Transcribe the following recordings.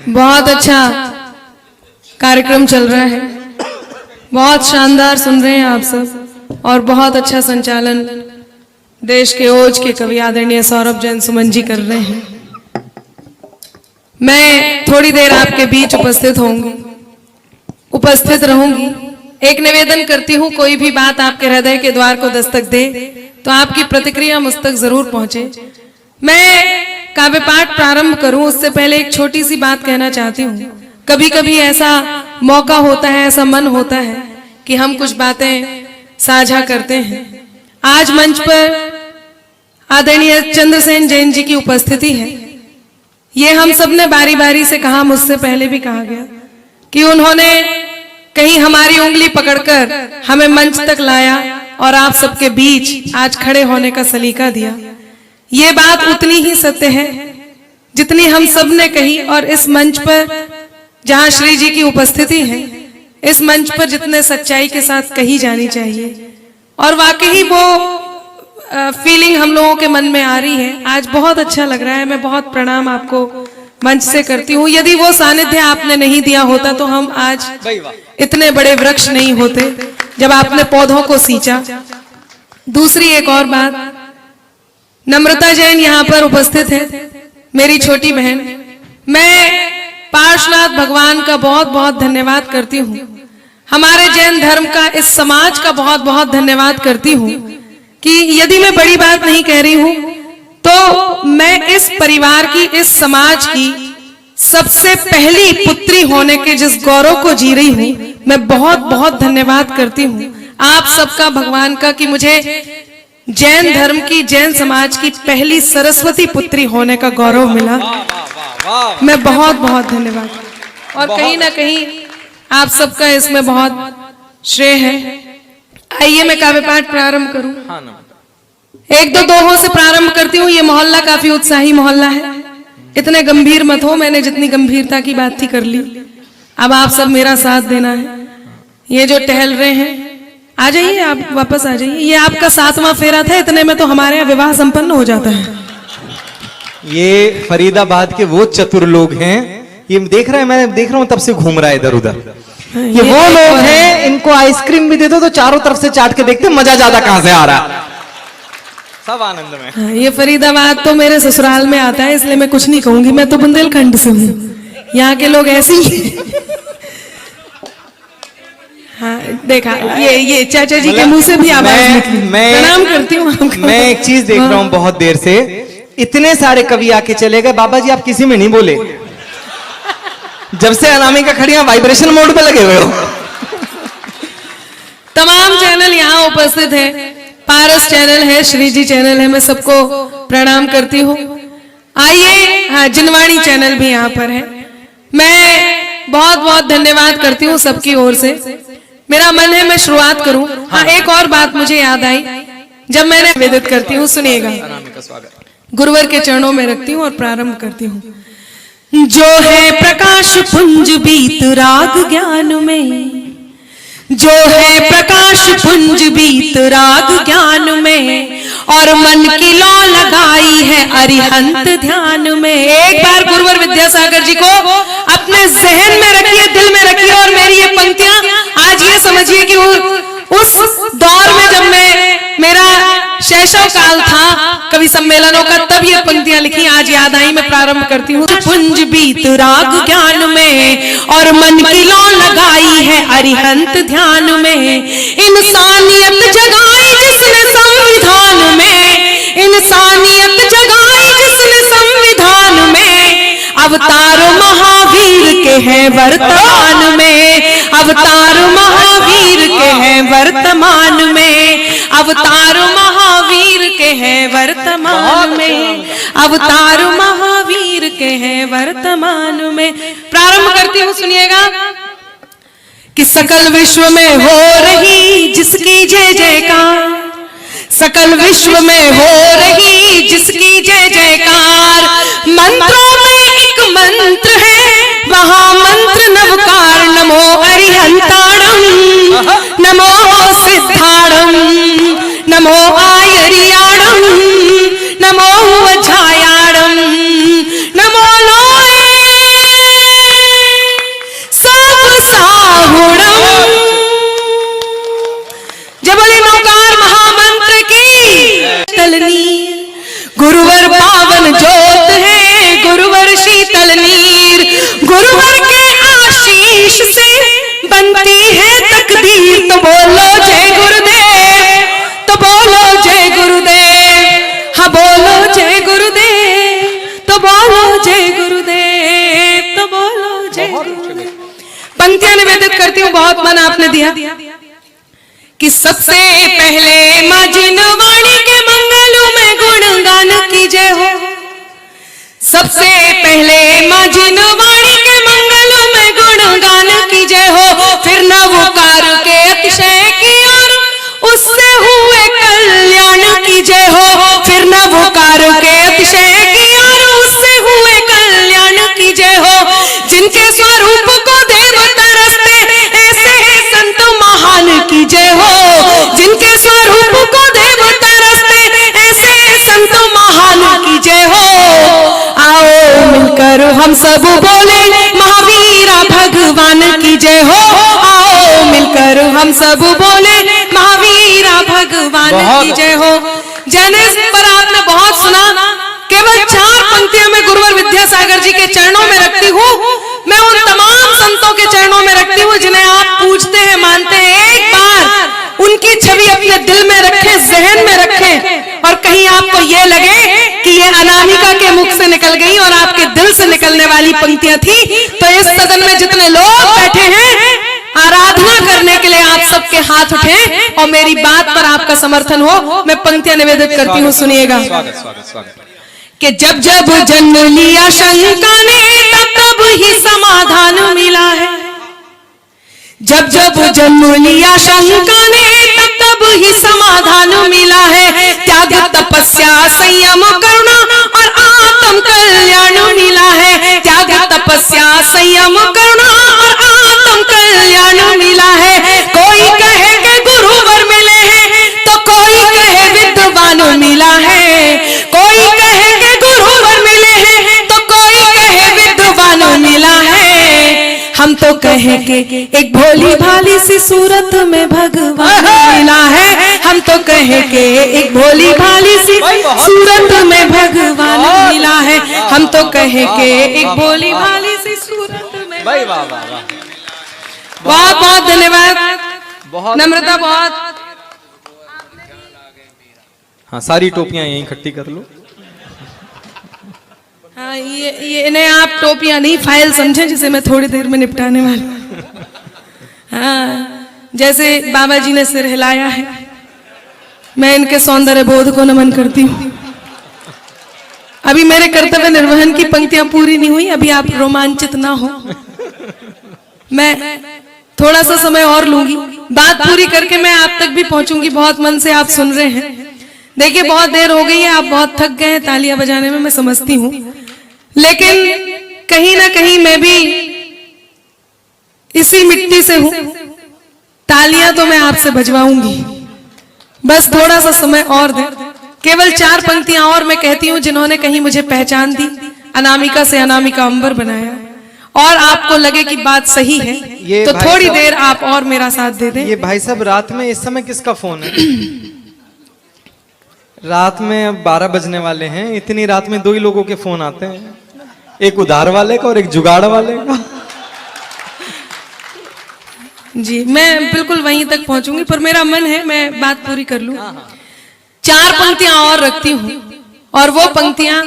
बहुत अच्छा कार्यक्रम चल रहा है, बहुत शानदार सुन रहे हैं आप सब, और बहुत अच्छा संचालन देश के ओज के कवि आदरणीय सौरभ जैन सुमन जी कर रहे हैं। मैं थोड़ी देर आपके बीच उपस्थित रहूंगी। एक निवेदन करती हूँ, कोई भी बात आपके हृदय के द्वार को दस्तक दे तो आपकी प्रतिक्रिया मुझ तक जरूर पहुंचे। मैं काव्य पाठ प्रारंभ करूं उससे पहले एक छोटी सी बात कहना चाहती हूँ। कभी कभी ऐसा मौका होता है, ऐसा मन होता है कि हम कुछ बातें साझा करते हैं। आज मंच पर आदरणीय चंद्रसेन जैन जी की उपस्थिति है। ये हम सब ने बारी बारी से कहा, मुझसे पहले भी कहा गया कि उन्होंने कहीं हमारी उंगली पकड़कर हमें मंच तक लाया और आप सबके बीच आज खड़े होने का सलीका दिया। ये बात उतनी ही सत्य है जितनी हम सब ने कही, और इस मंच पर जहां श्री जी की उपस्थिति है, इस मंच पर जितने सच्चाई के साथ कही जानी चाहिए, और वाकई वो फीलिंग हम लोगों के मन में आ रही है। आज बहुत अच्छा लग रहा है। मैं बहुत प्रणाम आपको मंच से करती हूँ। यदि वो सानिध्य आपने नहीं दिया होता तो हम आज इतने बड़े वृक्ष नहीं होते जब आपने पौधों को सींचा। दूसरी एक और बात, नम्रता जैन यहाँ पर उपस्थित है, मेरी छोटी बहन। मैं पार्श्वनाथ भगवान का बहुत बहुत धन्यवाद करती हूँ, हमारे जैन धर्म का, इस समाज का बहुत बहुत धन्यवाद करती हूँ कि यदि मैं बड़ी बात नहीं कह रही हूँ तो मैं इस परिवार की, इस समाज की सबसे पहली पुत्री होने के जिस गौरव को जी रही हूँ, मैं बहुत बहुत धन्यवाद करती हूँ आप सबका, भगवान का, कि मुझे जैन धर्म की, जैन समाज की पहली सरस्वती पुत्री होने का गौरव मिला। मैं बहुत बहुत धन्यवाद, और कहीं ना कहीं आप सबका इसमें बहुत श्रेय है। आइए मैं काव्य पाठ प्रारंभ करूं। एक दो दोहों से प्रारंभ करती हूँ। ये मोहल्ला काफी उत्साही मोहल्ला है, इतने गंभीर मत हो, मैंने जितनी गंभीरता की बात थी कर ली। अब आप सब मेरा साथ देना है। ये जो टहल रहे हैं, आ जाइए, आप वापस आ जाइए। ये आपका 7वां फेरा था, इतने में तो हमारे यहाँ विवाह संपन्न हो जाता है। ये फरीदाबाद के वो चतुर लोग हैं, ये देख रहे हैं, मैं देख रहा हूँ तब से घूम रहा है इधर उधर। ये वो लोग हैं, इनको आइसक्रीम भी दे दो तो चारों तरफ से चाट के देखते मजा ज्यादा कहां से आ रहा है, सब आनंद में। हाँ, ये फरीदाबाद तो मेरे ससुराल में आता है, इसलिए मैं कुछ नहीं कहूंगी। मैं तो बुंदेलखंड से हूँ, यहाँ के लोग ऐसे ही। हाँ, देखा, ये चाचा जी के मुंह से भी आवाज निकली। प्रणाम करती हूँ। मैं एक चीज देख रहा हूँ बहुत देर से, इतने सारे कवि आके चले गए, बाबा जी आप किसी में नहीं बोले। जब से अनामिका खड़ी वाइब्रेशन मोड पे लगे हुए हो। तमाम चैनल यहाँ उपस्थित है, पारस चैनल है, श्री जी चैनल है, मैं सबको प्रणाम करती हूँ। आइए, हाँ, जिनवाणी चैनल भी यहाँ पर है। मैं बहुत बहुत धन्यवाद करती हूँ सबकी ओर से। मेरा मन है मैं शुरुआत करूं। हाँ, एक और बात मुझे याद आई जब मैंने निवेदित करती हूँ, सुनिएगा। गुरुवर के चरणों में रखती हूँ और प्रारंभ करती हूँ। जो है प्रकाश पुंज बीत राग ज्ञान में, जो है प्रकाश पुंज बीत राग ज्ञान में, और मन की लौ लगाई है अरिहंत ध्यान में। एक बार गुरुवर विद्यासागर जी को अपने जहन में रखिए, दिल में रखिए, और मेरी ये पंक्तियां आज ये समझिए कि उस दौर में जब मेरा शैशव काल था कवि सम्मेलनों का, तब ये पंक्तियां लिखी, आज याद आई, मैं प्रारंभ करती हूँ। पुंज बीत राग ज्ञान में, और मन की लौ लगाई है अरिहंत ध्यान में। इंसानियत जगाई जिसने संविधान में, इंसानियत जगाई जिसने संविधान में, अवतार महावीर के हैं वर्तमान में, अवतार महावीर के हैं वर्तमान में, अवतार महावीर के हैं वर्तमान में, अवतार महावीर के हैं वर्तमान में। प्रारंभ करती हूँ, सुनिएगा। कि सकल विश्व में हो रही जिसकी जय जयकार, सकल विश्व में हो रही जिसकी जय जयकार, मंत्रों में एक मंत्र है वहाँ मंत्र नवकार। नमो अरिहंताणम, नमो सिद्धाणम, नमो आयरियाणम, नमो वज्रायाणम, नमो गुरुवर पावन जोत है, गुरुवर शीतल नीर, गुरुवर के आशीष से बनती है तकदीर। तो बोलो जय गुरुदेव, तो बोलो जय गुरुदेव, हाँ बोलो जय गुरुदेव, तो बोलो जय गुरुदेव, तो बोलो जय गुरुदेव। पंक्तियां निवेदित करती हूँ, बहुत मन आपने दिया कि सबसे पहले माँ जिनवाणी के मंगलों में गुणगान कीजिए हो, सबसे पहले माँ जिनवाणी के मंगलों में गुणगान कीजिए हो, फिर नवकार के अतिशय की और उससे हुए कल्याण कीजिए हो, फिर नवकार के अतिशय की और उससे हुए कल्याण कीजिए हो। जिनके स्वरूप को देव तरसते ऐसे संत महान कीजिए हो, जिनके स्वरूप को देव तरसते ऐसे संत महान कीजिए हो। आओ मिलकर हम सब बोले महावीरा भगवान की जय हो, आओ मिलकर हम सब बोले महावीरा भगवान की जय हो। जैनेश पर आपने बहुत सुना, केवल 4 पंक्तियां मैं गुरुवर विद्यासागर जी के चरणों में रखती हूँ। मैं उन तमाम संतों के चरणों में रखती हूँ जिन्हें आप पूजते हैं, मानते हैं। एक बार उनकी छवि अपने दिल में रखें, जहन में रखें, और कहीं आपको ये लगे कि ये अनामिका के मुख से निकल गई और आपके दिल से निकलने वाली पंक्तियां थी, तो इस सदन में जितने लोग बैठे हैं आराधना करने के लिए आप सबके हाथ उठें और मेरी बात पर आपका समर्थन हो। मैं पंक्तियां निवेदित करती हूँ, सुनिएगा। कि जब जब जन्म लिया शंका ने तब तब ही समाधान मिला है, जब जब जन्म लिया शंका ने तब तब ही समाधान मिला है। त्याग तपस्या संयम करुणा और आत्म कल्याण मिला है, त्याग तपस्या संयम करुणा और आत्म कल्याण मिला है। कोई कहे कि गुरुवर मिले हैं तो कोई कहे विद्वान मिला है, कोई कहे कि गुरुवर मिले हैं तो कोई कहे विद्वान मिला है। हम तो कहे कि एक भोली भाली सी सूरत में भगवान मिला है, हम तो कहे कि एक भोली भाली सी सूरत में भगवान मिला है, हम तो कहे कि एक भोली भाली सी सूरत में। बहुत बहुत धन्यवाद, नम्रता बहुत। हाँ, सारी टोपियां यहीं इकट्ठी कर लो। हाँ, ये इन्हें आप टोपियां नहीं फाइल समझें जिसे मैं थोड़ी देर में निपटाने वाली हूँ। हाँ, जैसे बाबा जी ने सिर हिलाया है, मैं इनके सौंदर्य बोध को नमन करती हूँ। अभी मेरे कर्तव्य निर्वहन की पंक्तियां पूरी नहीं हुई, अभी आप रोमांचित ना हो। मैं थोड़ा सा समय और लूंगी, बात पूरी करके मैं आप तक भी पहुंचूंगी। बहुत मन से आप सुन रहे हैं। देखिए, बहुत देर हो गई है, आप बहुत थक गए हैं तालियां बजाने में, मैं समझती हूँ, लेकिन कहीं ना कहीं मैं भी इसी मिट्टी से हूं। तालियां तो मैं आपसे बजवाऊंगी, बस थोड़ा सा समय और दें। केवल 4 पंक्तियां और मैं कहती हूँ जिन्होंने कहीं मुझे पहचान दी, अनामिका से अनामिका अंबर बनाया, और आपको लगे कि बात सही है तो थोड़ी देर आप और मेरा साथ दे दें। ये भाई साहब, रात में इस समय किसका फोन है? रात में अब 12 बजने वाले हैं। इतनी रात में 2 ही लोगों के फोन आते हैं, एक उधार वाले का और एक जुगाड़ वाले का। जी, मैं बिल्कुल वहीं तक पहुंचूंगी, पर मेरा मन है मैं बात पूरी कर लूं। 4 पंक्तियां और रखती हूं, और वो पंक्तियां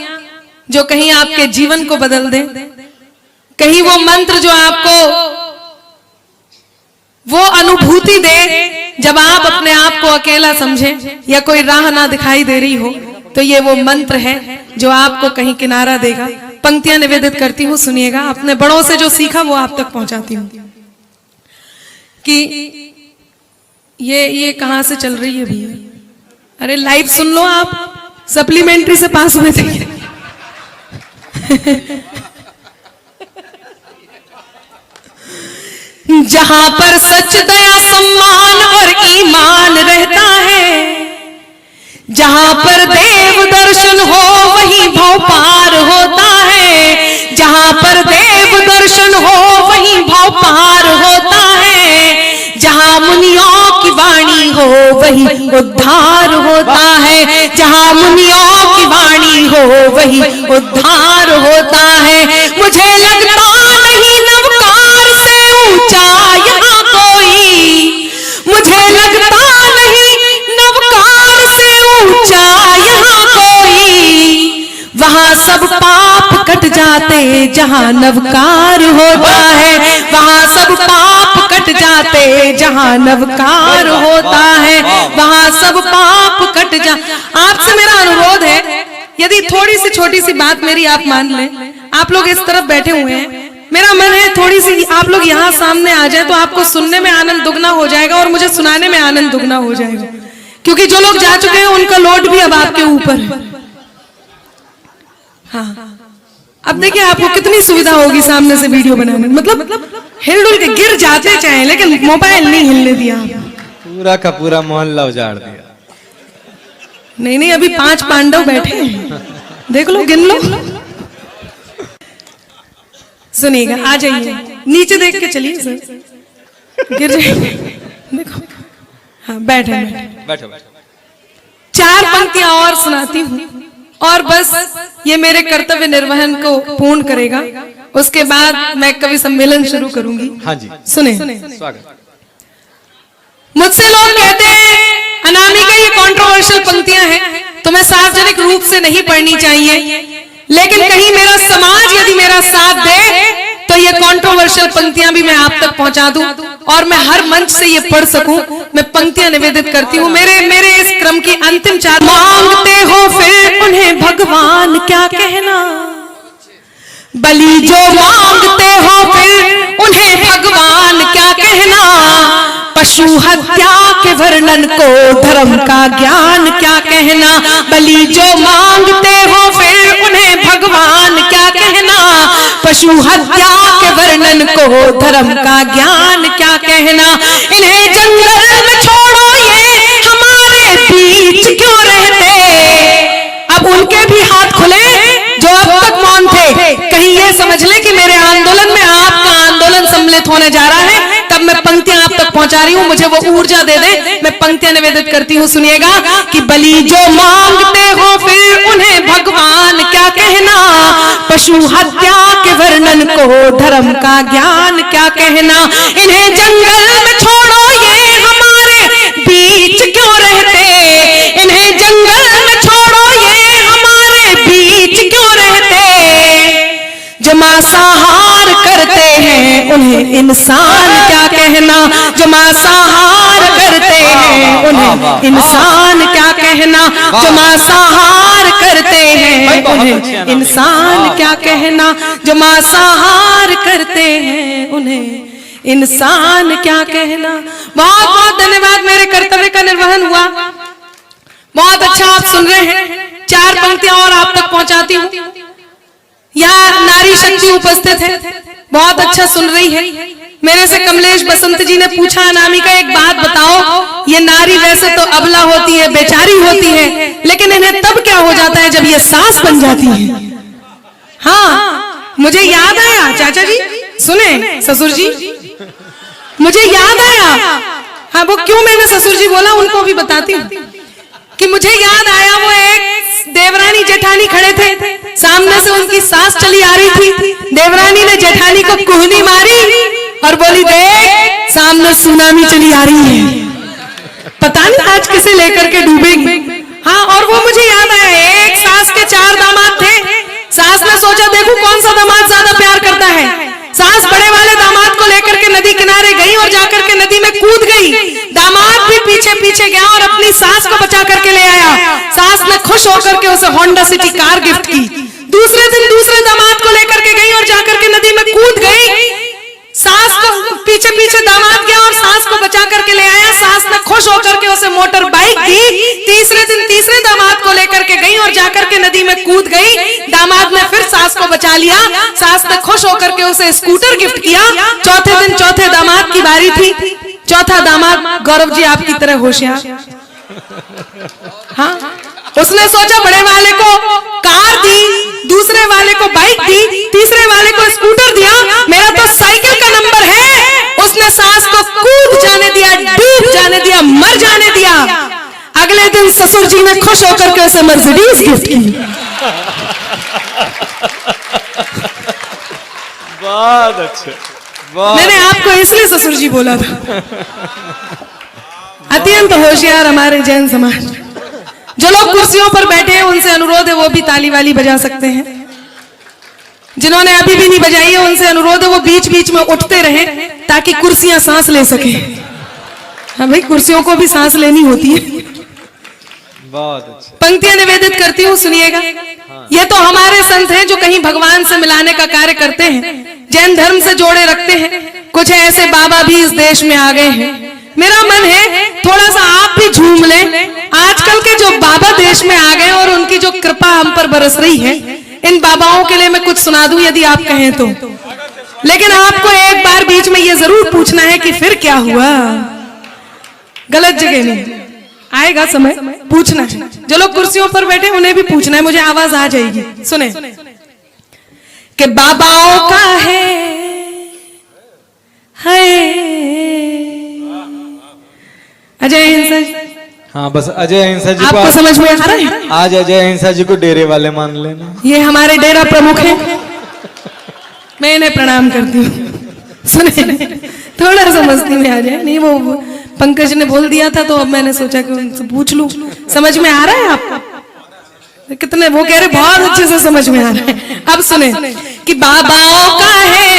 जो कहीं आपके जीवन को बदल दें, कहीं वो मंत्र जो आपको वो अनुभूति दे जब आप अपने आप को अकेला समझें या कोई राह ना दिखाई दे रही हो, तो ये वो मंत्र है जो आपको कहीं किनारा देगा। पंक्तियां निवेदित करती हूँ, सुनिएगा। अपने बड़ों से जो सीखा वो आप तक पहुंचाती हूँ। कि ये कहां से चल रही है भैया? अरे लाइव सुन लो आप, सप्लीमेंट्री से पास हुए थे। जहां पर सच दया सम्मान और ईमान रहता है, जहां पर देव दर्शन हो वहीं भव पार होता है, जहां पर देव दर्शन हो वहीं भव पार होता है, जहां मुनियों की वाणी हो वहीं उद्धार होता है, जहां मुनियों की वाणी वही उद्धार होता है। मुझे लगता नहीं नवकार से ऊंचा यहाँ कोई, मुझे लगता नहीं नवकार से ऊंचा यहाँ कोई। वहां सब पाप कट जाते जहां नवकार होता है, वहां सब पाप कट जाते जहां नवकार होता है, वहां सब पाप कट जा। आपसे मेरा अनुरोध है, यदि थोड़ी सी छोटी सी बात मेरी आप मान लें, आप लोग इस तरफ बैठे हुए हैं, मेरा मन है थोड़ी सी आप लोग यहाँ सामने आ जाए तो आपको सुनने में आनंद दुगना हो जाएगा और मुझे सुनाने में आनंद दुगना हो जाएगा, क्योंकि जो लोग जा चुके हैं उनका लोड भी अब आपके ऊपर है। हाँ, अब देखिए आपको कितनी सुविधा होगी सामने से वीडियो बनाने, मतलब हिलडुल के गिर जाते चाहे लेकिन मोबाइल नहीं हिलने दिया, पूरा का पूरा मोहल्ला उजाड़ दिया। नहीं, अभी 5 पांडव बैठे हैं, देख लो, गिन लो। सुनिएगा, आ जाइए, नीचे देख के चलिए सर, गिर जाइए। देखो, हाँ बैठे बैठो। 4 पंक्तियां और सुनाती हूँ और बस ये मेरे कर्तव्य निर्वहन को पूर्ण करेगा, उसके बाद मैं कवि सम्मेलन शुरू करूंगी। हाँ जी, सुने। स्वागत। मुझसे लोग कहते हैं अनामिका ये कंट्रोवर्शियल पंक्तियां हैं, तुम्हें सार्वजनिक रूप से नहीं पढ़नी चाहिए, लेकिन कहीं मेरा समाज यदि मेरा साथ दे तो ये कंट्रोवर्शियल पंक्तियां भी मैं आप तक पहुंचा दूं और मैं हर मंच से ये पढ़ सकूं। मैं पंक्तियां निवेदित करती हूं। मेरे इस क्रम की अंतिम 4। मांगते हो फिर उन्हें भगवान क्या कहना, बलि जो मांगते हो फिर उन्हें भगवान क्या कहना, पशु हत्या के वर्णन को धर्म का ज्ञान क्या कहना, बलि जो मांगते हो फिर उन्हें भगवान क्या कहना, पशु हत्या के वर्णन को धर्म का ज्ञान क्या कहना। इन्हें जंगल में छोड़ो ये हमारे बीच क्यों रहते। अब उनके भी हाथ खुले जो अब तक मौन थे, कहीं ये समझ ले कि मेरे आंदोलन में आपका आंदोलन सम्मिलित होने जा रहा है, तब मैं पंक्तियां आप तक पहुंचा रही हूं, मुझे वो ऊर्जा दे दे। मैं पंक्तियां निवेदित करती हूं, सुनिएगा कि बलि जो मांगते हो फिर उन्हें भगवान क्या कहना, पशु हत्या के वर्णन को धर्म का ज्ञान क्या कहना। इन्हें जंगल में छोड़ो ये हमारे बीच क्यों रहते, इन्हें जंगल में छोड़ो ये हमारे बीच क्यों रहते। जो मांसाहार करते हैं उन्हें इंसान क्या कहना, जो मांसाहार करते हैं उन्हें इंसान क्या कहना, जो मांसाहार करते हैं उन्हें इंसान क्या कहना, जो मांसाहार करते हैं उन्हें इंसान क्या कहना। बहुत बहुत धन्यवाद, मेरे कर्तव्य का निर्वहन हुआ। बहुत अच्छा आप सुन रहे हैं। 4 पंक्तियां और आप तक पहुंचाती हूँ। यहाँ नारी शक्ति उपस्थित है, बहुत अच्छा सुन रही है। मेरे से कमलेश बसंत जी ने पूछा, अनामिका एक बात बताओ, ये नारी वैसे तो अबला होती है, बेचारी होती है, लेकिन इन्हें तब क्या हो जाता है जब ये सास बन जाती है। हाँ, मुझे याद आया, चाचा जी सुने, ससुर जी मुझे याद आया। हाँ, वो क्यों मैंने ससुर जी बोला उनको भी बताती हूँ कि मुझे याद आया। वो एक देवरानी जेठानी खड़े थे, सामने से उनकी सास चली आ रही थी। देवरानी ने जेठानी को कुहनी मारी और बोली, देख सामने सुनामी चली आ रही है, पता नहीं आज किसे लेकर के डूबेगी। हाँ, और वो मुझे याद आया, एक सास के 4 दामाद थे। सास ने सोचा देखो कौन सा दामाद ज्यादा प्यार करता है। सास बड़े वाले दामाद को लेकर के नदी किनारे गई और जाकर के नदी में कूद गई। दामाद भी पीछे पीछे गया और अपनी सास को बचा करके ले आया। सास ने खुश होकर के उसे होंडा सिटी कार गिफ्ट की। दूसरे दिन दूसरे दामाद को लेकर के गई और जाकर के नदी में कूद गई। सास को पीछे पीछे दामाद गया और सास को बचा करके ले आया। सास ने खुश होकर के उसे मोटर बाइक दी। तीसरे दिन तीसरे दामाद को लेकर के गई और जाकर के नदी में कूद गई। दामाद ने फिर सास को बचा लिया। सास ने खुश होकर के उसे स्कूटर गिफ्ट किया। चौथे दिन चौथे दामाद की बारी थी। चौथा दामाद गौरव जी आपकी तरह होशियार, हाँ, उसने सोचा बड़े वाले को कार दी, दूसरे वाले को बाइक दी, तीसरे वाले को स्कूटर दिया, मेरा तो साइकिल का नंबर है। उसने सास को कूद जाने दिया, डूब जाने दिया, मर जाने दिया। अगले दिन ससुर जी ने खुश होकर के उसे मर्सिडीज गिफ्ट की। बहुत अच्छे, बहुत मैंने आपको इसलिए ससुर जी बोला था। अत्यंत होशियार हमारे जैन समाज। जो लोग कुर्सियों पर बैठे हैं उनसे अनुरोध है वो भी ताली वाली बजा सकते हैं। जिन्होंने अभी भी नहीं बजाई है उनसे अनुरोध है वो बीच बीच में उठते रहे ताकि कुर्सियां सांस ले सके। हाँ भाई, कुर्सियों को भी सांस लेनी होती है। बहुत अच्छे। पंक्तियां निवेदित करती हूँ, सुनिएगा। ये तो हमारे संत हैं जो कहीं भगवान से मिलाने का कार्य करते हैं, जैन धर्म से जोड़े रखते हैं। कुछ ऐसे बाबा भी इस देश में आ गए हैं। मेरा मन है थोड़ा सा आप भी झूम लें। आजकल के जो बाबा देश में आ गए और उनकी जो कृपा हम पर बरस रही है, इन बाबाओं के लिए मैं कुछ सुना दूं यदि आप कहें तो। लेकिन आपको एक बार बीच में ये जरूर पूछना है कि फिर क्या हुआ। गलत जगह नहीं, आएगा समय पूछना है। जो लोग कुर्सियों पर बैठे उन्हें भी पूछना है, मुझे आवाज आ जाएगी। सुने कि बाबाओं का है अजय अहिंसा जी। हाँ, बस अजय अहिंसा जी आपको समझ में आ रहा है? आज अजय अहिंसा जी को डेरे वाले मान लेना। ये हमारे डेरा प्रमुख हैं, मैं इन्हें प्रणाम करती हूँ। सुने, थोड़ा सा मस्ती में आ जाए। नहीं, वो पंकज ने बोल दिया था तो अब मैंने सोचा कि उनसे पूछ लूं। समझ में आ रहा है आपको? कितने वो कह रहे बहुत अच्छे से समझ में आ रहा है। अब सुने कि बाबाओं का है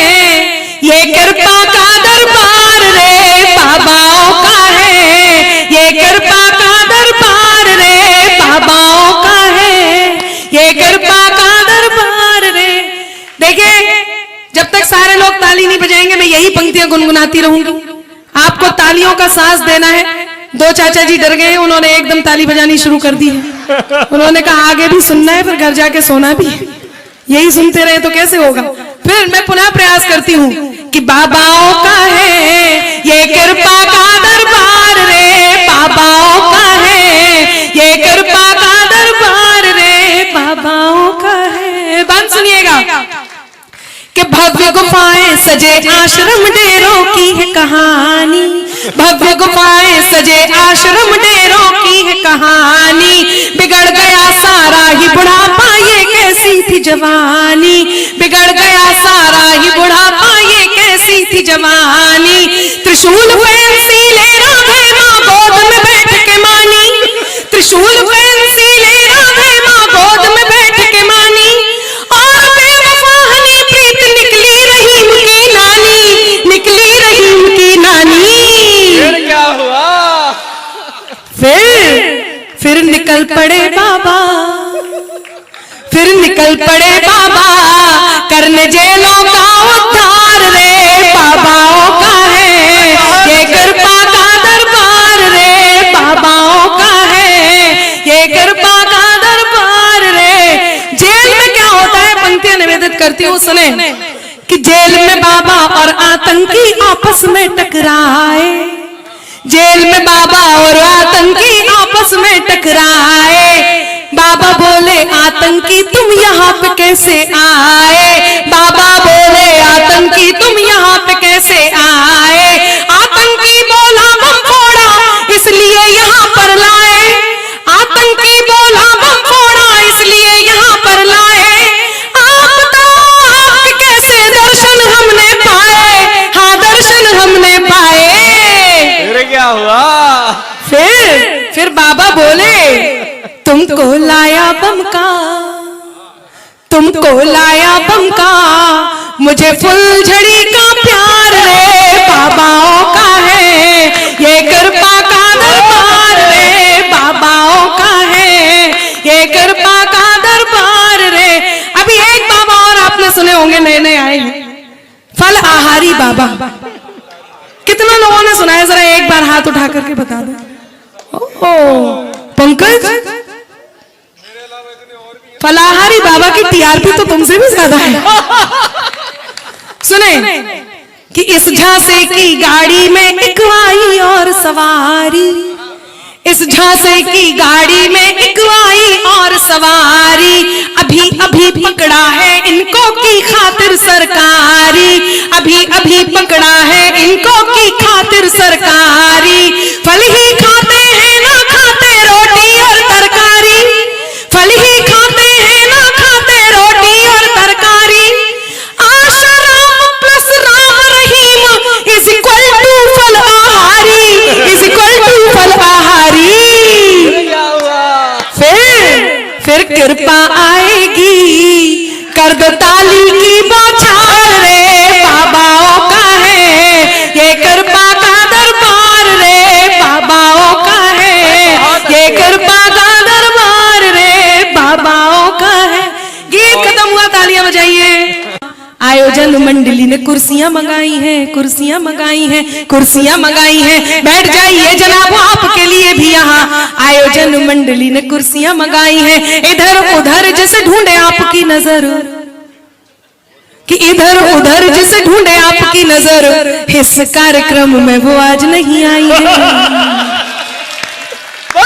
ये कृपा का दरबार रे, बाबाओं का है ये कृपा का दरबार रे, बाबाओं का है ये कृपा का दरबार रे। देखिए, जब तक सारे लोग ताली नहीं बजाएंगे मैं यही पंक्तियां गुनगुनाती रहूंगी। आपको तालियों का साथ देना है। दो चाचा जी डर गए, उन्होंने एकदम ताली बजानी शुरू कर दी है। उन्होंने कहा आगे भी सुनना है, फिर घर जाके सोना भी है। यही सुनते रहे तो कैसे होगा। फिर मैं पुनः प्रयास करती हूँ कि बाबाओं का है ये कृपा का दरबार रे, बाबाओं का है ये कृपा का दरबार रे, बाबाओं का है। बात सुनिएगा कि भव्य गुफाएं सजे आश्रम डेरों की है कहानी, भव्य गुफाएं सजे आश्रम डेरों की है कहानी। बिगड़ गया सारा ही बुढ़ापा ये कैसी थी जवानी, बिगड़ गया सारा ही बुढ़ापा ये कैसी थी जवानी। त्रिशूल फैंसी ले राधे माँ गोद में बैठ के मानी, त्रिशूल फैंसी ले राधे माँ गोद में बैठ के मानी। और बेवफाहनी प्रीत निकली रहीम की नानी, निकली रहीम की नानी। फिर क्या हुआ? फिर निकल पड़े बाबा, फिर निकल पड़े बाबा करने जेलों का उद्धार रे, बाबाओं का है ये कृपा का दरबार रे, बाबाओं का है ये कृपा का दरबार रे। जेल में क्या होता है, पंक्तियां निवेदित करती हूँ, सुने कि जेल में बाबा और आतंकी आपस में टकराए, जेल में बाबा और आतंकी आपस में टकराए। बाबा बोले आतंकी तुम यहाँ पे कैसे आए, बाबा बोले आतंकी तुम यहाँ पे कैसे आए। आतंकी बोला बम फोड़ा इसलिए यहाँ पर लाए, आतंकी बोला बम फोड़ा इसलिए यहाँ पर लाए। आप बताओ आपके कैसे दर्शन हमने पाए, हाँ दर्शन हमने पाए। फिर क्या हुआ? फिर बाबा बोले तुमको लाया बम का, तुमको लाया बम का मुझे फुलझड़ी का प्यार रे, बाबाओं का है ये कृपा का दरबार रे, बाबाओं का है ये कृपा का दरबार रे। अभी एक बाबा और आपने सुने होंगे, नए नए आए हैं, फल आहारी बाबा। कितना लोगों ने सुना है, जरा एक बार हाथ उठा करके बता दो। पंकज, फलाहारी बाबा की टीआरपी तो तुमसे भी ज्यादा है। सुने कि इस झांसे की गाड़ी में एक आई और सवारी, इस झांसे की गाड़ी में एक आई और सवारी। अभी अभी पकड़ा है इनको की खातिर सरकारी, अभी अभी पकड़ा है इनको की खातिर सरकारी। फल ही खाते हैं ना खाते रोटी और तरकारी, फल ही खाते हैं ना खाते रोटी और तरकारी। आशाराम दो ताली की बौछार रे बाबाओं का है, ये कृपा का दरबार रे बाबाओं का है, ये कृपा का दरबार रे बाबाओं का है। गीत खत्म हुआ, तालियां बजाइए। आयोजन मंडली ने कुर्सियां मंगाई हैं, कुर्सियां मंगाई हैं, कुर्सियां मंगाई हैं, बैठ जाइए जनाब आपके लिए भी यहाँ। आयोजन मंडली ने कुर्सियां मंगाई हैं, इधर उधर जैसे ढूंढे आपकी नजर, कि इधर उधर जैसे ढूंढे आपकी नजर, इस कार्यक्रम में वो आज नहीं आई है।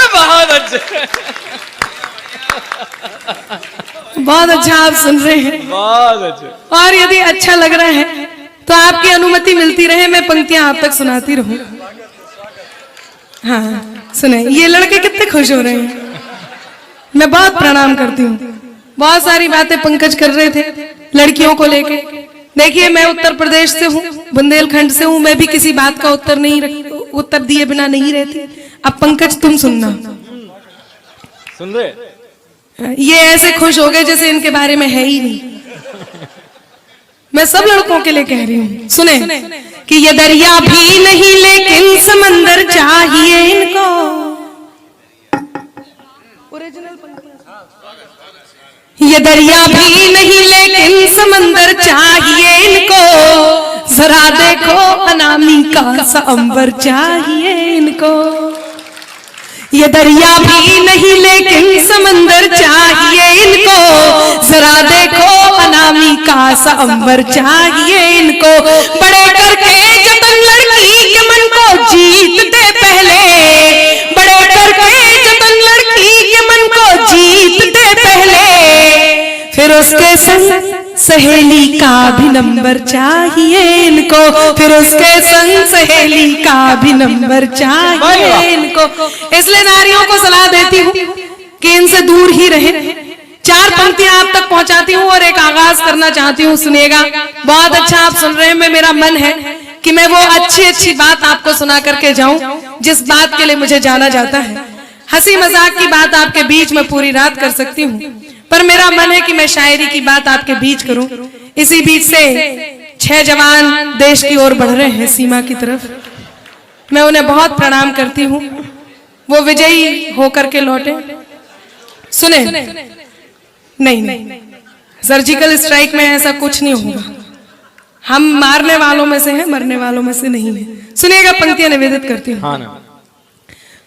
बहुत अच्छे, बहुत अच्छा आप सुन रहे हैं, बहुत अच्छे। और यदि अच्छा लग रहा है तो आपकी अनुमति मिलती रहे, मैं पंक्तियां आप तक सुनाती रहूं। हाँ सुने, ये लड़के कितने खुश हो रहे हैं, मैं बहुत प्रणाम करती हूँ। बहुत सारी बातें पंकज कर रहे थे लड़कियों को लेके। देखिए मैं उत्तर प्रदेश से हूँ, बुंदेलखंड से हूँ, मैं भी किसी बात का उत्तर दिए बिना नहीं रहती। अब पंकज तुम सुनना, सुन रहे, ये ऐसे खुश हो गए जैसे इनके बारे में है ही नहीं। मैं सब लड़कों के लिए कह रही हूँ, सुने कि ये दरिया भी नहीं लेकिन समंदर चाहिए इनको। ये दरिया भी नहीं लेकिन समंदर चाहिए इनको, जरा देखो अनामिका सा अंबर चाहिए इनको। ये दरिया भी नहीं लेकिन समंदर चाहिए इनको, जरा देखो अनामिका सा अंबर चाहिए इनको। बड़े करके जतन लड़की के मन को जीतते पहले, बड़े करके जतन लड़की के मन को जीतते पहले, फिर उसके संग सहेली का भी नंबर चाहिए इनको, फिर उसके संग सहेली का भी नंबर चाहिए इनको। इसलिए नारियों को सलाह देती हूँ कि इनसे दूर ही रहे। चार पंक्तियां आप तक पहुंचाती हूँ और एक आगाज करना चाहती हूँ, सुनिएगा। बहुत अच्छा आप सुन रहे हैं, मेरा मन है कि मैं वो अच्छी अच्छी बात आपको सुना करके जाऊं जिस बात के लिए मुझे जाना जाता है। हंसी मजाक की बात आपके बीच में पूरी रात कर सकती हूँ, पर मेरा मन है कि मैं शायरी की बात आपके बीच करूं। इसी बीच से 6 जवान देश की ओर बढ़ रहे हैं सीमा की तरफ, मैं उन्हें बहुत प्रणाम करती हूं। वो विजयी होकर के लौटे। सुने, नहीं, सर्जिकल स्ट्राइक में ऐसा कुछ नहीं होगा। हम मारने वालों में से हैं, मरने वालों में से नहीं है। सुनिएगा, पंक्तियां निवेदित करती हूँ। हाँ ना।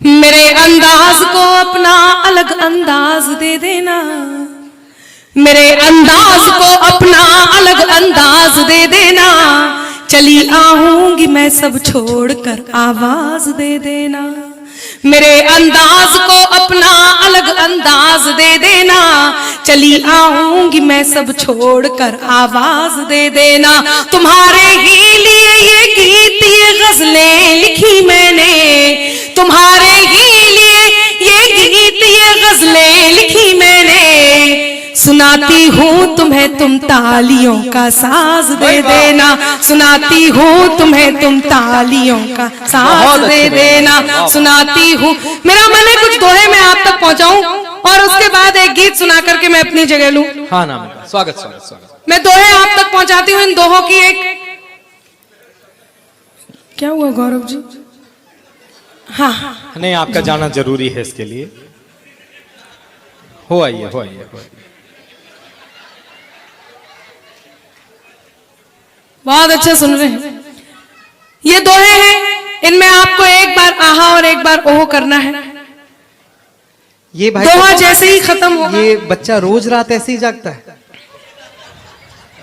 मेरे अंदाज को अपना अलग अंदाज दे देना, मेरे अंदाज को अपना अलग अंदाज दे देना, चली आऊंगी मैं सब छोड़कर आवाज दे देना। मेरे अंदाज को अपना अलग अंदाज दे देना, चली आऊंगी मैं सब छोड़कर आवाज दे देना। तुम्हारे ही लिए ये गीत ये गजलें लिखी मैंने, तुम्हारे ही लिए ये गीत ये गजलें लिखी मैंने, सुनाती हूँ तुम्हें तुम तालियों का साज दे देना, सुनाती हूँ तुम्हें तुम तालियों का साज दे देना, सुनाती हूँ। मेरा मन है कुछ दोहे में आप तक पहुँचाऊं और उसके बाद एक गीत सुना करके मैं अपनी जगह लूं। हाँ ना, स्वागत स्वागत स्वागत। मैं दोहे आप तक पहुँचाती हूँ। इन दोहों की एक, क्या हुआ गौरव जी? हाँ नहीं, आपका जाना जरूरी है, इसके लिए हो आइए, हो आइए, हो आइए। बहुत अच्छा सुन रहे हैं। ये दोहे हैं, इनमें आपको एक बार आहा और एक बार ओह करना है। ये भाई दोहा जैसे ही खत्म होगा, ये बच्चा रोज रात ऐसे ही जागता है,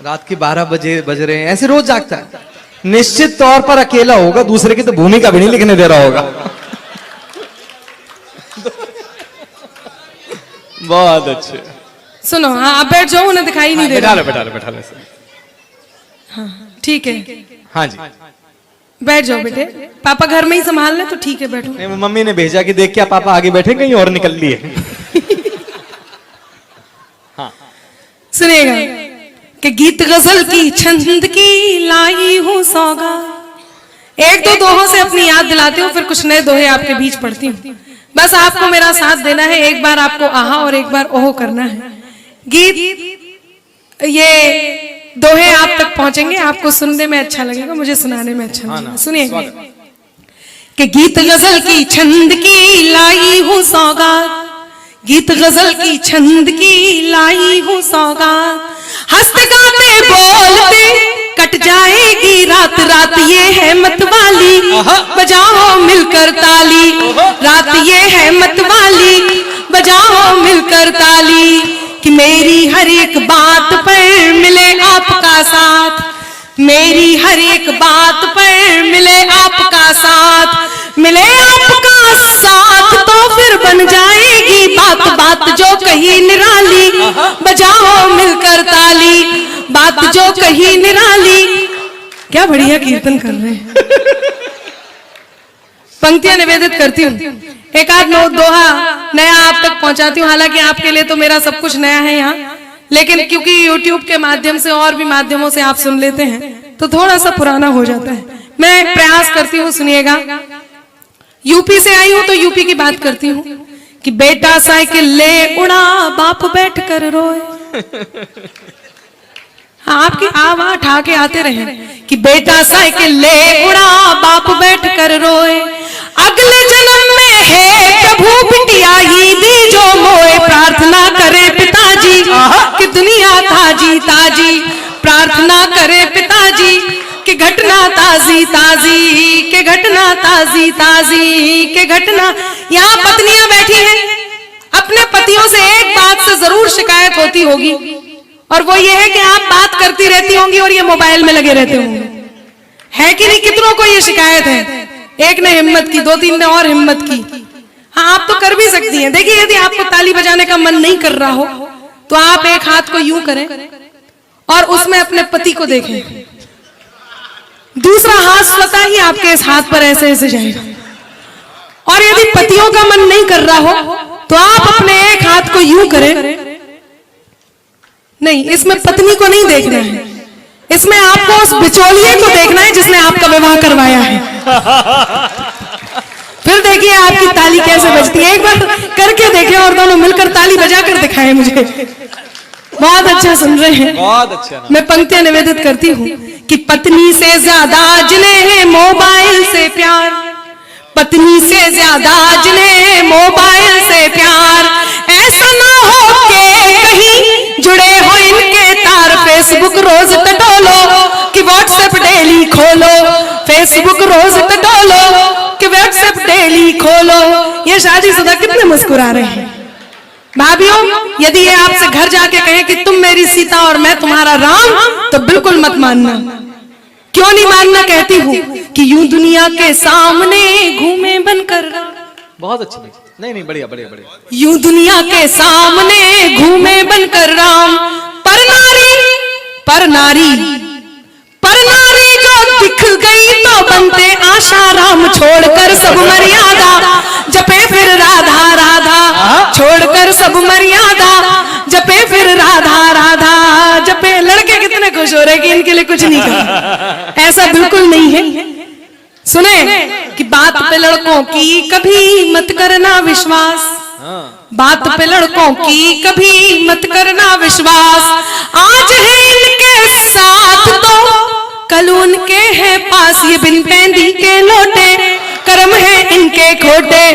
रात के 12 बजे बज रहे हैं, ऐसे रोज जागता है। निश्चित तौर पर अकेला होगा, दूसरे की तो भूमिका भी नहीं लिखने दे रहा होगा। बहुत अच्छे। सुनो, हाँ आप बैठ जाओ, उन्हें दिखाई नहीं दे रहा। बैठा ले। हाँ ठीक है, हाँ जी, बैठ जाओ बेटे। पापा घर में ही संभाल ले तो ठीक है, बैठो। नहीं, मम्मी ने भेजा कि देख क्या पापा आगे बैठे, कहीं और निकल लिए। हाँ सुनिएगा कि गीत गजल की छंद की लाई हूँ सौगा। एक दो दोहों से अपनी याद दिलाती हूँ, फिर कुछ नए दोहे आपके बीच पढ़ती हूँ। बस आपको मेरा साथ देना है। एक बार आपको आहा और एक बार ओह करना है। गीत ये दोहे आप तक पहुंचेंगे, आपको सुनने में अच्छा लगेगा, मुझे सुनाने में अच्छा लगेगा। सुनिए कि गीत गजल की छंद की लाई हूँ सौगात, गीत गजल की छंद की लाई हूँ सौगात, हंसते गाते बोलते कट जाएगी रात, रात ये है मत वाली, बजाओ मिलकर ताली, रात ये है मत वाली, बजाओ मिलकर ताली, कि मेरी हर एक बात पर मिले आपका साथ, मेरी हर एक बात पर मिले आपका साथ, मिले आपका साथ तो फिर बन जाएगी बात, बात जो कही निराली, बजाओ मिलकर ताली, बात जो कही निराली। क्या बढ़िया कीर्तन कर रहे हैं। पंक्तियां निवेदित करती हूँ, एक आध दोहा नया आप तक पहुंचाती हूँ। हालांकि आपके लिए तो मेरा सब कुछ नया है यहाँ, लेकिन क्योंकि YouTube के माध्यम से और भी माध्यमों से आप सुन लेते हैं तो थोड़ा सा पुराना हो जाता है। मैं प्रयास करती हूँ, सुनिएगा। यूपी से आई हूँ तो यूपी की बात करती हूँ कि बेटा साइकिल ले उड़ा बाप बैठ कर रोए। हाँ, आपकी आवाज उठा के आते रहे कि बेटा साइकिल ले उड़ा बाप बैठ कर रोए, अगले जन्म में है प्रभु बिटिया ही दी जो मोए, प्रार्थना करे पिताजी कि दुनिया ताजी ताजी, प्रार्थना करे पिताजी कि घटना ताजी ताजी, के घटना ताजी ताजी, के घटना। यहाँ पत्नियां बैठी हैं, अपने पतियों से एक बात से जरूर शिकायत होती होगी, और वो ये है कि आप बात करती रहती होंगी और ये मोबाइल में लगे रहते होंगे, है कि नहीं? कितनों को ये शिकायत है? एक ने हिम्मत की, दो तीन ने और हिम्मत की। हाँ, आप तो कर भी सकती हैं। देखिए, यदि आपको ताली बजाने का मन नहीं कर रहा हो तो आप एक हाथ को यूं करें और उसमें अपने पति को देखें, दूसरा हाथ स्वतः ही आपके इस हाथ पर ऐसे ऐसे जाएगा। और यदि पतियों का मन नहीं कर रहा हो तो आप अपने एक हाथ को यूं करें, नहीं, इसमें पत्नी को नहीं देखना है, इसमें आपको उस बिचौलिए को देखना है जिसने आपका विवाह करवाया है। फिर देखिए आपकी ताली कैसे बजती है, एक बार करके देखें और दोनों मिलकर ताली बजाकर दिखाएं मुझे। बहुत अच्छा सुन रहे हैं, बहुत अच्छा। मैं पंक्तियां निवेदित करती हूँ कि पत्नी से ज्यादा जिन्हें मोबाइल से प्यार, पत्नी से ज्यादा जिन्हें मोबाइल से प्यार, ऐसा ना हो के कहीं जुड़े हो इनके तार, फेसबुक रोज टटोलो कि व्हाट्सएप डेली खोलो, फेसबुक रोज टटोलो कि व्हाट्सएप डेली खोलो। ये शादीशुदा कितने मुस्कुरा रहे हैं। भाभीओ, यदि ये आपसे घर जाके कहे कि तुम मेरी सीता और मैं तुम्हारा राम, तो बिल्कुल मत मानना। क्यों नहीं मानना? कहती हूँ कि यूं दुनिया के सामने घूमे बनकर, बहुत अच्छी, नहीं बढ़िया बढ़िया बढ़िया, यूं दुनिया के सामने घूमे बनकर राम, पर नारी पर नारी पर नारी जो दिख गई तो बनते आशा राम, छोड़कर सब मर्यादा जपे फिर राधा राधा, छोड़कर सब मर्यादा जपे फिर राधा राधा जपे। लड़के कितने खुश हो रहे कि इनके लिए कुछ नहीं कहा, ऐसा बिल्कुल नहीं है। सुने कि बात पे लड़कों की कभी मत करना विश्वास, बात पे लड़कों की कभी मत करना विश्वास, आज है इनके साथ तो कल उनके है पास, ये बिन पैंदी के लोटे कर्म है इनके खोटे,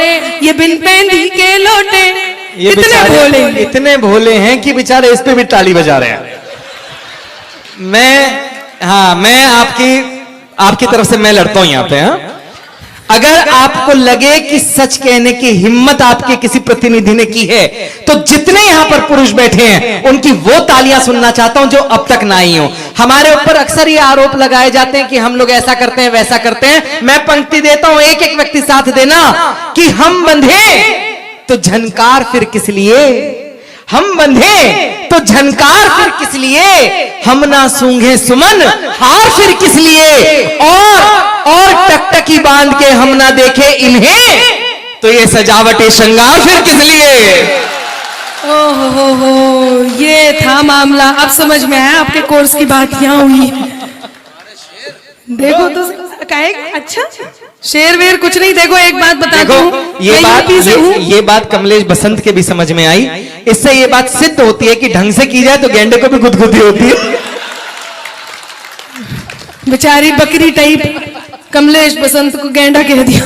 ये बिन पैंदी के लोटे। ये इतने भोले हैं कि बेचारे इस पे भी ताली बजा रहे हैं। मैं आपकी तरफ से मैं लड़ता हूं यहाँ पे। हाँ, अगर आपको लगे कि सच कहने की हिम्मत आपके किसी प्रतिनिधि ने की है तो जितने यहां पर पुरुष बैठे हैं उनकी वो तालियां सुनना चाहता हूं जो अब तक ना आई हो। हमारे ऊपर अक्सर ये आरोप लगाए जाते हैं कि हम लोग ऐसा करते हैं वैसा करते हैं। मैं पंक्ति देता हूं, एक एक व्यक्ति साथ देना कि हम बंधे तो झनकार फिर किस लिए, हम बंधे तो झनकार फिर किस लिए, हम ना सूंघे सुमन हार फिर किस लिए, और टकटकी बांध के हम ना देखे इन्हें तो ये सजावटे श्रृंगार फिर किस लिए। ओहो, ये था मामला। अब समझ में आया आपके कोर्स की बात यहाँ हुई। देखो तो अच्छा शेर वेर कुछ नहीं। देखो एक बात बताती देखो हूँ, ये मैं बात यूपी से हूँ। ये बात कमलेश बसंत के भी समझ में आई। इससे ये बात सिद्ध होती है कि ढंग से की जाए तो गेंडे को भी गुदगुदी होती है। बेचारी बकरी टाइप कमलेश बसंत को गेंडा कह दिया।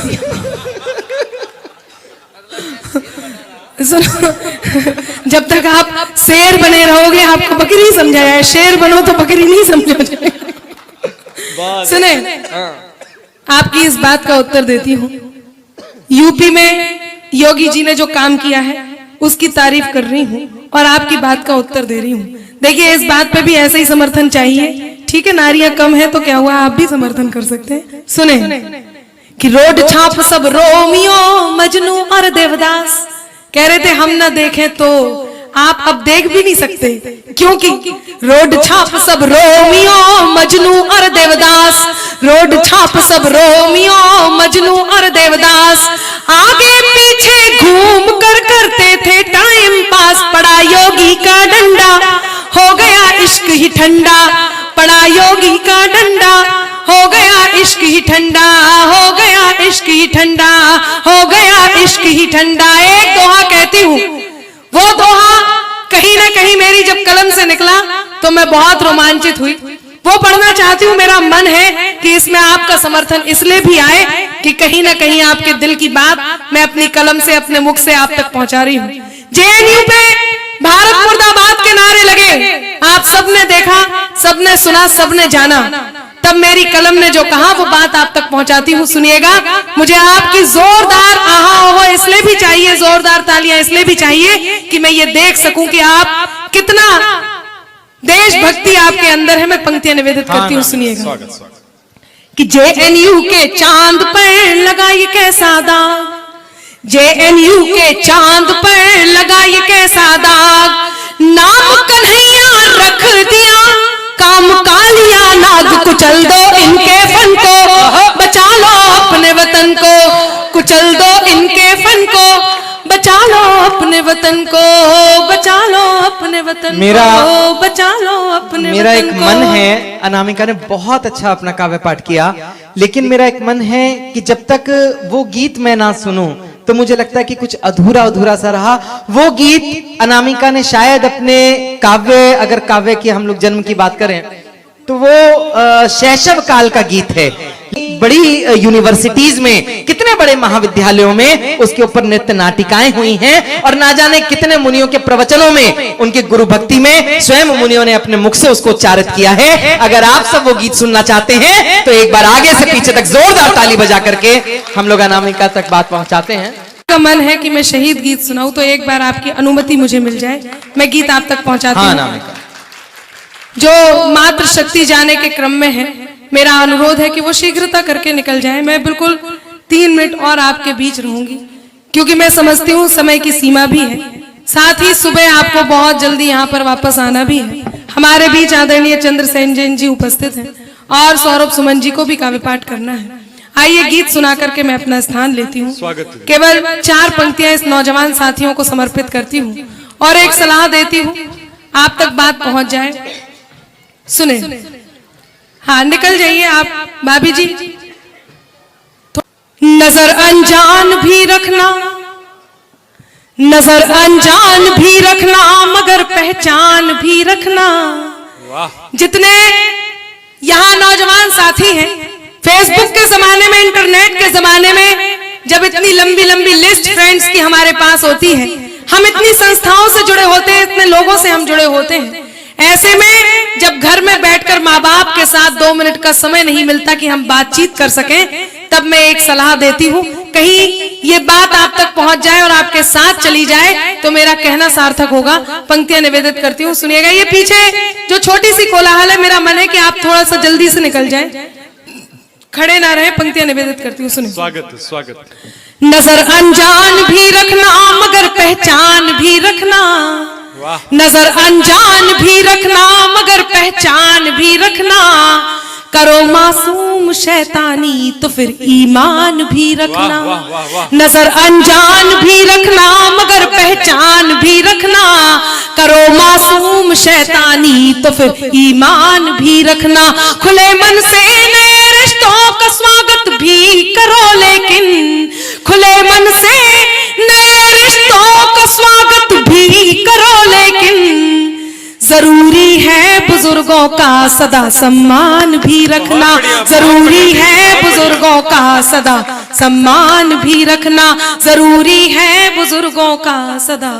सुनो, जब तक आप शेर बने रहोगे आपको बकरी समझा जाए, शेर बनो तो बकरी नहीं समझा जाए। सुने, आपकी इस बात का उत्तर देती हूँ। यूपी में योगी जी ने जो काम किया है उसकी तारीफ कर रही हूँ और आपकी बात का उत्तर दे रही हूँ। देखिए इस बात पे भी ऐसे ही समर्थन चाहिए, ठीक है। नारियां कम है तो क्या हुआ, आप भी समर्थन कर सकते हैं। सुने कि रोड छाप सब रोमियो मजनू और देवदास कह रहे थे हम ना देखें तो आप अब देख भी नहीं सकते, क्योंकि रोड छाप सब रोमियो मजनू और देवदास, रोड छाप सब रोमियो मजनू और देवदास, आगे पीछे घूम कर करते थे टाइम पास, पड़ा योगी का डंडा हो गया इश्क ही ठंडा, पड़ा योगी का डंडा हो गया इश्क ही ठंडा, हो गया इश्क ही ठंडा, हो गया इश्क ही ठंडा। एक दोहा कहती हूँ, वो दोहा कहीं ना कहीं मेरी जब कलम से निकला तो मैं बहुत रोमांचित हुई। वो पढ़ना चाहती हूँ, मेरा मन है कि इसमें आपका समर्थन इसलिए भी आए कि कहीं ना कहीं आपके दिल की बात मैं अपनी कलम से अपने मुख से आप तक पहुंचा रही हूँ। जेएनयू पे भारत मुर्दाबाद के नारे लगे, आप सबने देखा, सबने सुना, सबने जाना, तब मेरी कलम ने जो कहा वो बात आप तक पहुंचाती हूँ। सुनिएगा, मुझे आपकी जोरदार आहा ओहो इसलिए भी चाहिए, जोरदार तालियां इसलिए भी चाहिए कि मैं ये देख सकूं कि आप कितना देशभक्ति आपके अंदर है। मैं पंक्तियां निवेदित करती हूँ, सुनिएगा कि जेएनयू के चांद पर लगा ये कैसा दाग, जेएनयू के चांद पर लगा ये कैसा दाग, नाम कन्हैया रख दिया, काम कालिया नाग, कुचल दो इनके फन को, बचा लो अपने वतन को, कुचल दो इनके फन को, बचा लो अपने वतन को, बचा लो अपने वतन को, बचा लो अपने मेरा वतन एक को। मन है, अनामिका ने बहुत अच्छा अपना काव्य पाठ किया, लेकिन मेरा एक मन है कि जब तक वो गीत मैं ना सुनूं तो मुझे लगता है कि कुछ अधूरा अधूरा सा रहा। वो गीत अनामिका ने शायद अपने काव्य, अगर काव्य की हम लोग जन्म की बात करें तो वो शैशव काल का गीत है। बड़ी यूनिवर्सिटीज में, कितने बड़े महाविद्यालयों में उसके ऊपर नृत्य नाटिकाएं हुई हैं और ना जाने कितने मुनियों के प्रवचनों में, उनके गुरु भक्ति में स्वयं मुनियों ने अपने मुख से उसको उच्चारित किया है। अगर आप सब वो गीत सुनना चाहते हैं तो एक बार आगे से पीछे तक जोरदार ताली बजा करके हम लोग अनामिका तक बात पहुंचाते हैं। का मन है कि मैं शहीद गीत सुनाऊं, तो एक बार आपकी अनुमति मुझे मिल जाए, मैं गीत आप तक पहुंचाती हूँ। अनामिका जो मातृ शक्ति जाने के क्रम में है, मेरा अनुरोध है कि वो शीघ्रता करके निकल जाए। मैं बिल्कुल 3 मिनट और आपके बीच रहूंगी, क्योंकि मैं समझती हूँ समय की सीमा भी है, साथ ही सुबह आपको बहुत जल्दी यहाँ पर वापस आना भी है। हमारे बीच आदरणीय चंद्रसेन जैन जी उपस्थित हैं और सौरभ सुमन जी को भी काव्य पाठ करना है। आइए गीत सुना करके मैं अपना स्थान लेती हूँ। केवल 4 पंक्तियां इस नौजवान साथियों को समर्पित करती हूँ और एक सलाह देती हूँ, आप तक बात पहुंच जाए। सुने, हाँ निकल जाइए आप भाभी जी। नजर अनजान भी रखना, नजर अनजान भी रखना, मगर पहचान भी रखना। जितने यहाँ नौजवान साथी हैं, फेसबुक के जमाने में, इंटरनेट के जमाने में जब इतनी लंबी लंबी लिस्ट फ्रेंड्स की हमारे पास होती है, हम इतनी संस्थाओं से जुड़े होते हैं, इतने लोगों से हम जुड़े होते हैं, ऐसे में जब घर में बैठकर माँ बाप के साथ 2 मिनट का समय नहीं मिलता कि हम बातचीत कर सकें, तब मैं एक सलाह देती हूँ, कहीं ये बात आप तक पहुंच जाए और आपके साथ चली जाए तो मेरा कहना सार्थक होगा। पंक्तियां निवेदित करती हूँ, सुनिएगा। ये पीछे जो छोटी सी कोलाहल है, मेरा मन है कि आप थोड़ा सा जल्दी से निकल जाए, खड़े ना रहे। पंक्तियां निवेदित करती हूँ, सुनिए। स्वागत स्वागत। नजर अनजान भी रखना, मगर पहचान भी रखना, नजर अनजान भी रखना, मगर पहचान भी रखना। करो मासूम शैतानी तो फिर ईमान भी रखना। नजर अनजान भी रखना, मगर पहचान भी रखना। करो मासूम शैतानी तो फिर ईमान भी रखना। खुले मन से नए रिश्ते रिश्तों का स्वागत भी करो, लेकिन खुले मन से नए रिश्तों का स्वागत भी करो, लेकिन जरूरी है बुजुर्गों का सदा सम्मान भी रखना, जरूरी है बुजुर्गों का सदा सम्मान भी रखना, जरूरी है बुजुर्गों का सदा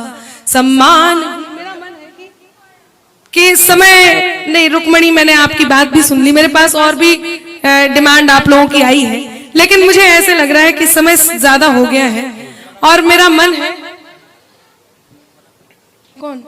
सम्मान। मेरा मन है कि इस समय नहीं, रुक्मणी, मैंने आपकी बात भी सुन ली, मेरे पास और भी डिमांड आप लोगों की आई है, लेकिन मुझे ऐसे लग रहा है कि समय ज्यादा हो गया है और मेरा मन है। कौन?